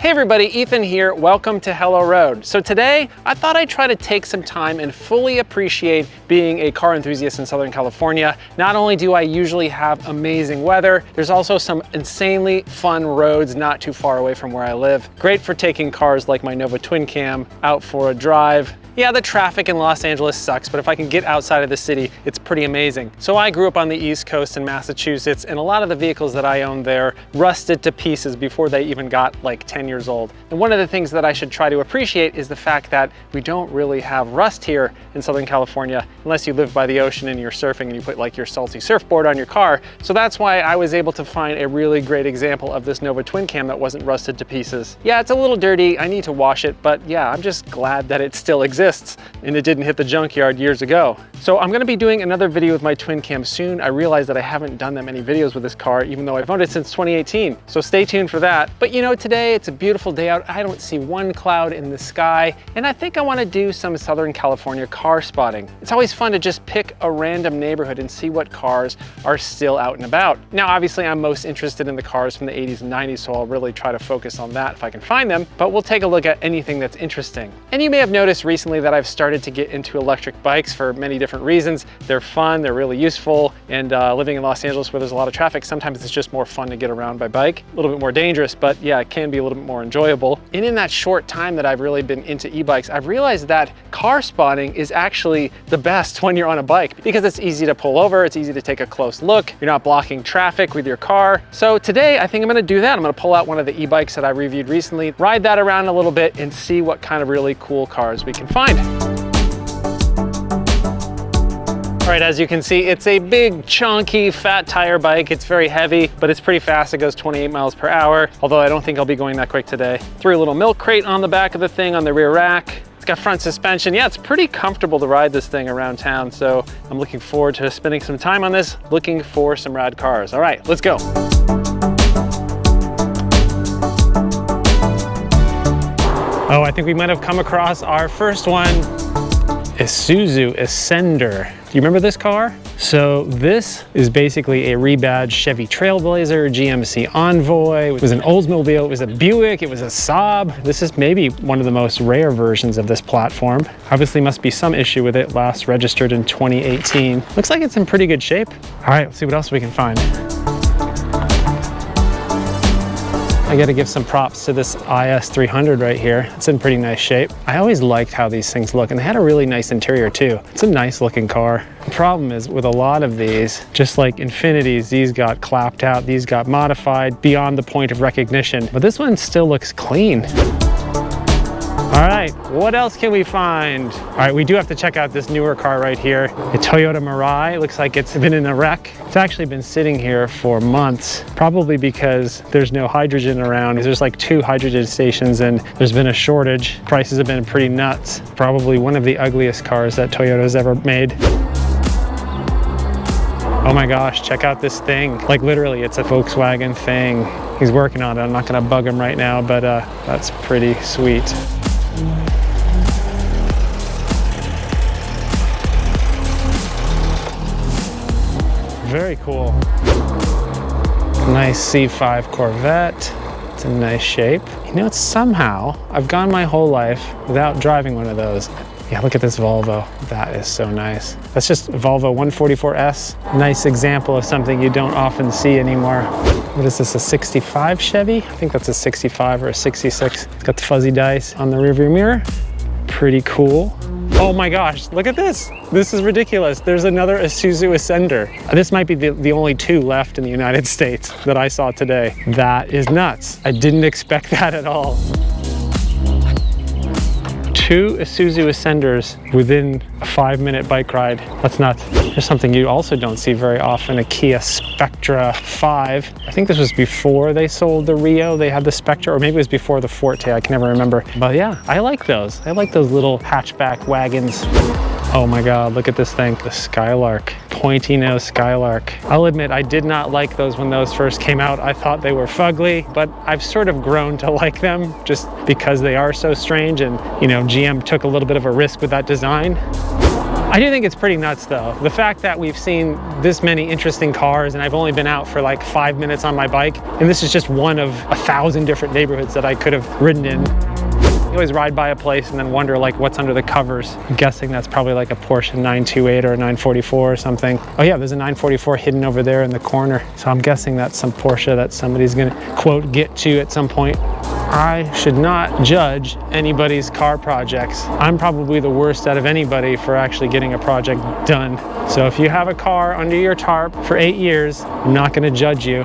Hey everybody, Ethan here. Welcome to Hello Road. So today, I thought I'd try to take some time and fully appreciate being a car enthusiast in Southern California. Not only do I usually have amazing weather, there's also some insanely fun roads not too far away from where I live. Great for taking cars like my Nova Twin Cam out for a drive. Yeah, the traffic in Los Angeles sucks, but if I can get outside of the city, it's pretty amazing. So I grew up on the East Coast in Massachusetts, and a lot of the vehicles that I owned there rusted to pieces before they even got like 10 years old. And one of the things that I should try to appreciate is the fact that we don't really have rust here in Southern California, unless you live by the ocean and you're surfing and you put like your salty surfboard on your car. So that's why I was able to find a really great example of this Nova Twin Cam that wasn't rusted to pieces. Yeah, it's a little dirty, I need to wash it, but yeah, I'm just glad that it still exists and it didn't hit the junkyard years ago. So I'm gonna be doing another video with my Twin Cam soon. I realized that I haven't done that many videos with this car, even though I've owned it since 2018. So stay tuned for that. But you know, today it's a beautiful day out. I don't see one cloud in the sky, and I think I wanna do some Southern California car spotting. It's always fun to just pick a random neighborhood and see what cars are still out and about. Now, obviously I'm most interested in the cars from the 80s and 90s, so I'll really try to focus on that if I can find them, but we'll take a look at anything that's interesting. And you may have noticed recently that I've started to get into electric bikes for many different reasons. They're fun, they're really useful, and living in Los Angeles where there's a lot of traffic, sometimes it's just more fun to get around by bike. A little bit more dangerous, but yeah, it can be a little bit more enjoyable. And in that short time that I've really been into e-bikes, I've realized that car spotting is actually the best when you're on a bike because it's easy to pull over, it's easy to take a close look, you're not blocking traffic with your car. So today, I think I'm gonna do that. I'm gonna pull out one of the e-bikes that I reviewed recently, ride that around a little bit, and see what kind of really cool cars we can find. All right, as you can see, it's a big, chunky, fat tire bike. It's very heavy, but it's pretty fast. It goes 28 miles per hour, although I don't think I'll be going that quick today. Threw a little milk crate on the back of the thing on the rear rack. It's got front suspension. Yeah, it's pretty comfortable to ride this thing around town, so I'm looking forward to spending some time on this, looking for some rad cars. All right, let's go. Oh, I think we might have come across our first one. Isuzu Ascender. Do you remember this car? So this is basically a rebadged Chevy Trailblazer, GMC Envoy. It was an Oldsmobile, it was a Buick, it was a Saab. This is maybe one of the most rare versions of this platform. Obviously must be some issue with it, last registered in 2018. Looks like it's in pretty good shape. All right, let's see what else we can find. I gotta give some props to this IS300 right here. It's in pretty nice shape. I always liked how these things look, and they had a really nice interior too. It's a nice looking car. The problem is with a lot of these, just like Infinities, these got clapped out, these got modified beyond the point of recognition, but this one still looks clean. All right, what else can we find? All right, we do have to check out this newer car right here. A Toyota Mirai. Looks like it's been in a wreck. It's actually been sitting here for months, probably because there's no hydrogen around. There's like 2 hydrogen stations and there's been a shortage. Prices have been pretty nuts. Probably one of the ugliest cars that Toyota's ever made. Oh my gosh, check out this thing. Like literally, it's a Volkswagen thing. He's working on it. I'm not gonna bug him right now, but that's pretty sweet. Very cool. Nice C5 Corvette. It's in nice shape. You know, it's somehow, I've gone my whole life without driving one of those. Yeah, look at this Volvo. That is so nice. That's just Volvo 144S. Nice example of something you don't often see anymore. What is this, a 65 Chevy? I think that's a 65 or a 66. It's got the fuzzy dice on the rearview mirror. Pretty cool. Oh my gosh, look at this. This is ridiculous. There's another Isuzu Ascender. This might be the only 2 left in the United States that I saw today. That is nuts. I didn't expect that at all. 2 Isuzu Ascenders within a 5-minute bike ride. That's nuts. There's something you also don't see very often, a Kia Spectra 5. I think this was before they sold the Rio. They had the Spectra, or maybe it was before the Forte. I can never remember. But yeah, I like those. I like those little hatchback wagons. Oh my God, look at this thing, the Skylark. Pointy nose Skylark. I'll admit I did not like those when those first came out. I thought they were fugly, but I've sort of grown to like them just because they are so strange, and you know, GM took a little bit of a risk with that design. I do think it's pretty nuts though. The fact that we've seen this many interesting cars and I've only been out for like 5 minutes on my bike, and this is just one of 1,000 different neighborhoods that I could have ridden in. You always ride by a place and then wonder like what's under the covers. I'm guessing that's probably like a Porsche 928 or a 944 or something. Oh yeah, there's a 944 hidden over there in the corner. So I'm guessing that's some Porsche that somebody's gonna, quote, get to at some point. I should not judge anybody's car projects. I'm probably the worst out of anybody for actually getting a project done. So if you have a car under your tarp for 8 years, I'm not gonna judge you.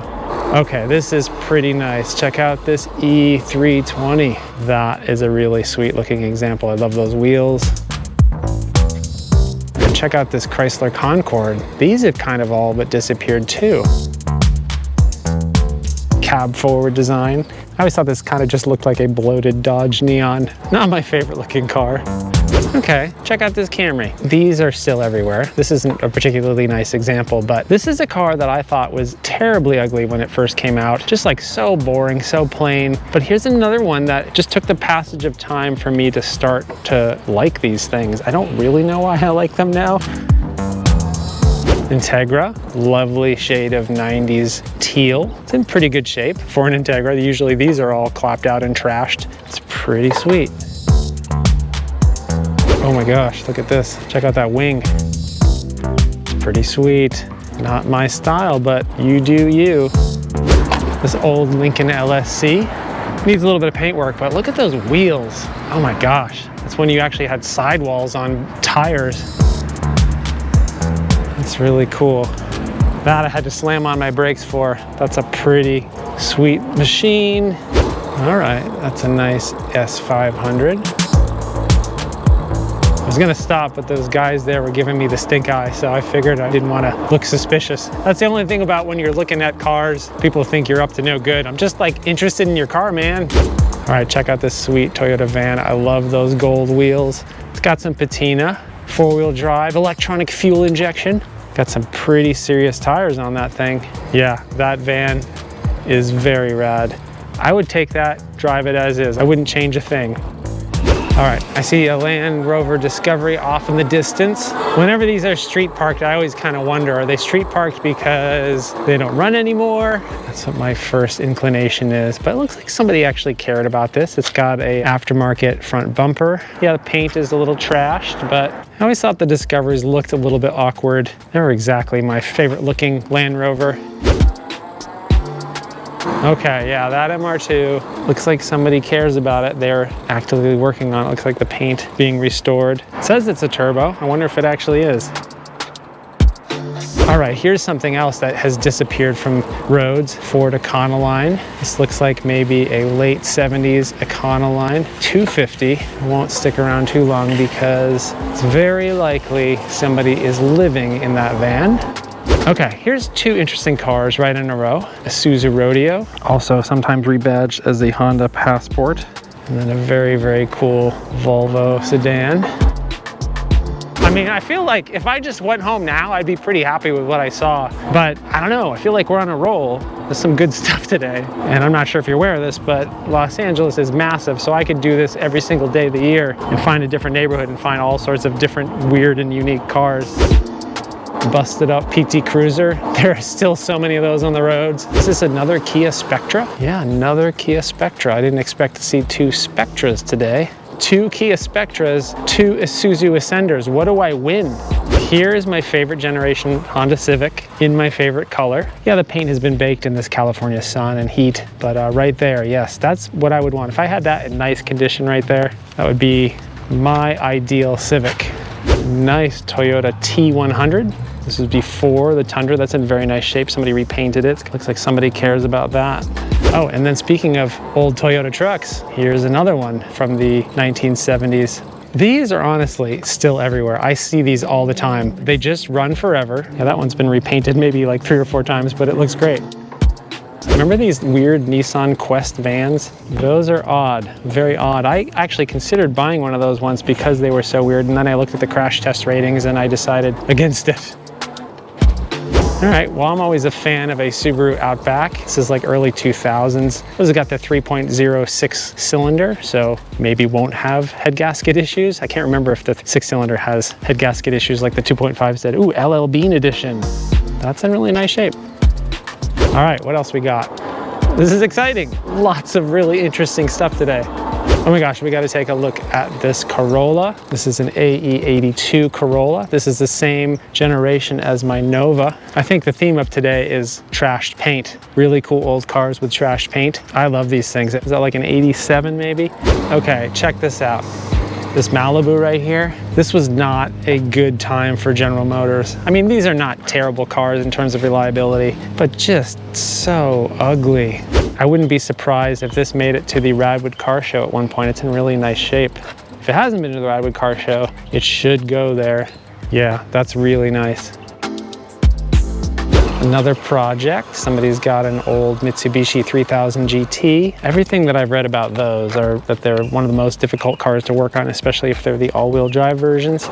Okay, this is pretty nice. Check out this E320. That is a really sweet looking example. I love those wheels. And check out this Chrysler Concorde. These have kind of all but disappeared too. Cab forward design. I always thought this kind of just looked like a bloated Dodge Neon. Not my favorite looking car. Okay, check out this Camry. These are still everywhere. This isn't a particularly nice example, but this is a car that I thought was terribly ugly when it first came out. Just like so boring, so plain. But here's another one that just took the passage of time for me to start to like these things. I don't really know why I like them now. Integra, lovely shade of 90s teal. It's in pretty good shape for an Integra. Usually these are all clapped out and trashed. It's pretty sweet. Oh my gosh, look at this. Check out that wing. It's pretty sweet. Not my style, but you do you. This old Lincoln LSC needs a little bit of paint work, but look at those wheels. Oh my gosh. That's when you actually had sidewalls on tires. That's really cool. That I had to slam on my brakes for. That's a pretty sweet machine. All right, that's a nice S500. I was gonna stop, but those guys there were giving me the stink eye, so I figured I didn't want to look suspicious. That's the only thing about when you're looking at cars, people think you're up to no good. I'm just like interested in your car, man. All right, check out this sweet Toyota van. I love those gold wheels. It's got some patina, 4-wheel drive, electronic fuel injection. Got some pretty serious tires on that thing. Yeah, that van is very rad. I would take that, drive it as is. I wouldn't change a thing. All right, I see a Land Rover Discovery off in the distance. Whenever these are street parked, I always kind of wonder, are they street parked because they don't run anymore? That's what my first inclination is, but it looks like somebody actually cared about this. It's got a aftermarket front bumper. Yeah, the paint is a little trashed, but I always thought the Discoveries looked a little bit awkward. They were exactly my favorite looking Land Rover. Okay, yeah, that MR2 looks like somebody cares about it. They're actively working on it. Looks like the paint being restored. It says it's a turbo. I wonder if it actually is. All right, here's something else that has disappeared from roads. Ford Econoline. This looks like maybe a late 70s Econoline 250. It won't stick around too long because it's very likely somebody is living in that van. Okay, here's two interesting cars right in a row. Isuzu Rodeo, also sometimes rebadged as the Honda Passport. And then a very, very cool Volvo sedan. I mean, I feel like if I just went home now, I'd be pretty happy with what I saw. But I don't know, I feel like we're on a roll. There's some good stuff today. And I'm not sure if you're aware of this, but Los Angeles is massive. So I could do this every single day of the year and find a different neighborhood and find all sorts of different weird and unique cars. Busted up PT Cruiser. There are still so many of those on the roads. Is this another Kia Spectra? Yeah, another Kia Spectra. I didn't expect to see two Spectras today. Two Kia Spectras, two Isuzu Ascenders. What do I win? Here is my favorite generation Honda Civic in my favorite color. Yeah, the paint has been baked in this California sun and heat, but right there, yes, that's what I would want. If I had that in nice condition right there, that would be my ideal Civic. Nice Toyota T100. This is before the Tundra. That's in very nice shape. Somebody repainted it. Looks like somebody cares about that. Oh, and then speaking of old Toyota trucks, here's another one from the 1970s. These are honestly still everywhere. I see these all the time. They just run forever. Yeah, that one's been repainted maybe like 3 or 4 times, but it looks great. Remember these weird Nissan Quest vans? Those are odd, very odd. I actually considered buying one of those once because they were so weird, and then I looked at the crash test ratings and I decided against it. All right, well, I'm always a fan of a Subaru Outback. This is like early 2000s. This has got the 3.06 cylinder, so maybe won't have head gasket issues. I can't remember if the 6-cylinder has head gasket issues like the 2.5 did. Ooh, LL Bean edition. That's in really nice shape. All right, what else we got? This is exciting. Lots of really interesting stuff today. Oh my gosh, we got to take a look at this Corolla. This is an AE82 Corolla. This is the same generation as my Nova. I think the theme of today is trashed paint. Really cool old cars with trashed paint. I love these things. Is that like an 87 maybe? Okay, check this out. This Malibu right here, this was not a good time for General Motors. I mean, these are not terrible cars in terms of reliability, but just so ugly. I wouldn't be surprised if this made it to the Radwood Car Show at one point. It's in really nice shape. If it hasn't been to the Radwood Car Show, it should go there. Yeah, that's really nice. Another project, somebody's got an old Mitsubishi 3000 GT. Everything that I've read about those are that they're one of the most difficult cars to work on, especially if they're the all-wheel drive versions.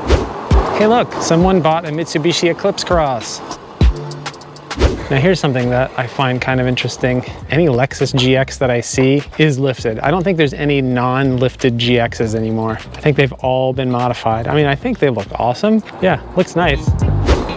Hey look, someone bought a Mitsubishi Eclipse Cross. Now here's something that I find kind of interesting. Any Lexus GX that I see is lifted. I don't think there's any non-lifted GXs anymore. I think they've all been modified. I mean, I think they look awesome. Yeah, looks nice.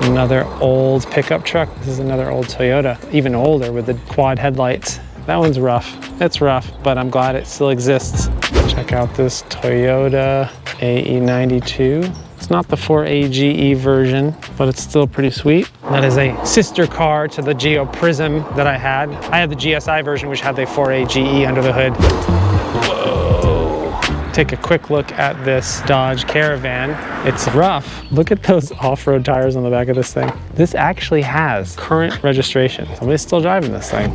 Another old pickup truck. This is another old Toyota, even older with the quad headlights. That one's rough. It's rough, but I'm glad it still exists. Check out this Toyota AE92. It's not the 4AGE version, but it's still pretty sweet. That is a sister car to the Geo Prism that I had. I had the GSI version, which had the 4AGE under the hood. Whoa. Take a quick look at this Dodge Caravan. It's rough. Look at those off-road tires on the back of this thing. This actually has current registration. Somebody's still driving this thing.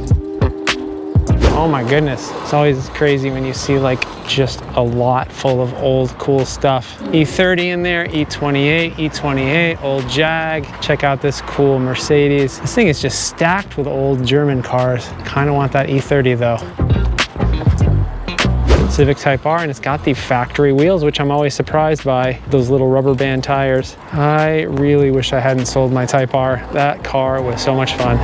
Oh my goodness. It's always crazy when you see like just a lot full of old cool stuff. E30 in there, E28, old Jag. Check out this cool Mercedes. This thing is just stacked with old German cars. Kind of want that E30 though. Civic Type R, and it's got the factory wheels, which I'm always surprised by, those little rubber band tires. I really wish I hadn't sold my Type R. That car was so much fun.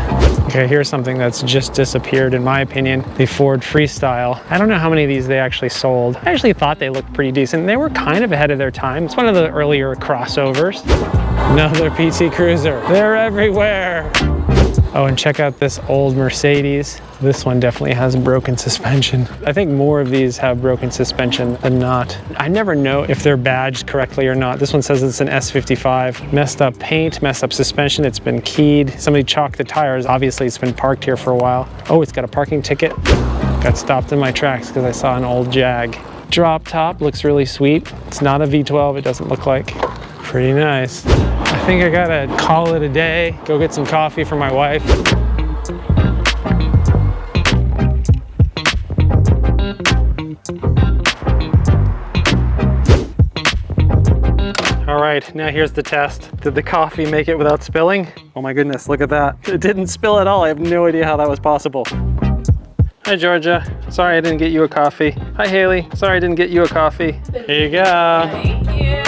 Okay, here's something that's just disappeared in my opinion, the Ford Freestyle. I don't know how many of these they actually sold. I actually thought they looked pretty decent. They were kind of ahead of their time. It's one of the earlier crossovers. Another PT Cruiser. They're everywhere. Oh, and check out this old Mercedes. This one definitely has broken suspension. I think more of these have broken suspension than not. I never know if they're badged correctly or not. This one says it's an S55. Messed up paint, messed up suspension. It's been keyed. Somebody chalked the tires. Obviously, it's been parked here for a while. Oh, it's got a parking ticket. Got stopped in my tracks because I saw an old Jag. Drop top looks really sweet. It's not a V12, it doesn't look like. Pretty nice. I think I gotta call it a day, go get some coffee for my wife. All right, now here's the test. Did the coffee make it without spilling? Oh my goodness, look at that. It didn't spill at all. I have no idea how that was possible. Hi, Georgia. Sorry I didn't get you a coffee. Hi, Haley. Sorry I didn't get you a coffee. Here you go. Thank you.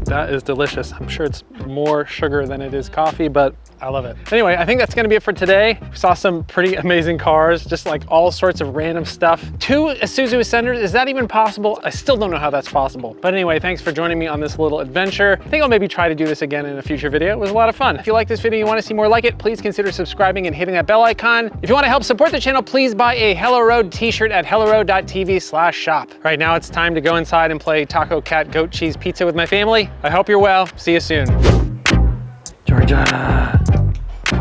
That is delicious. I'm sure it's more sugar than it is coffee, but I love it. Anyway, I think that's gonna be it for today. We saw some pretty amazing cars, just like all sorts of random stuff. 2 Isuzu Ascenders, is that even possible? I still don't know how that's possible. But anyway, thanks for joining me on this little adventure. I think I'll maybe try to do this again in a future video. It was a lot of fun. If you like this video and you wanna see more like it, please consider subscribing and hitting that bell icon. If you wanna help support the channel, please buy a Hello Road t-shirt at helloroad.tv/shop. Right now it's time to go inside and play Taco Cat Goat Cheese Pizza with my family. I hope you're well. See you soon. Georgia.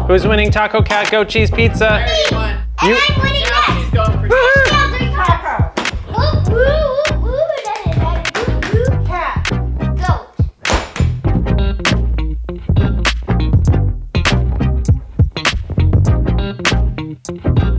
Who's winning Taco Cat Goat Cheese Pizza? Everyone. You. And I'm winning next. She's going for Taco. Woo, woo, woo, woo, cat, goat.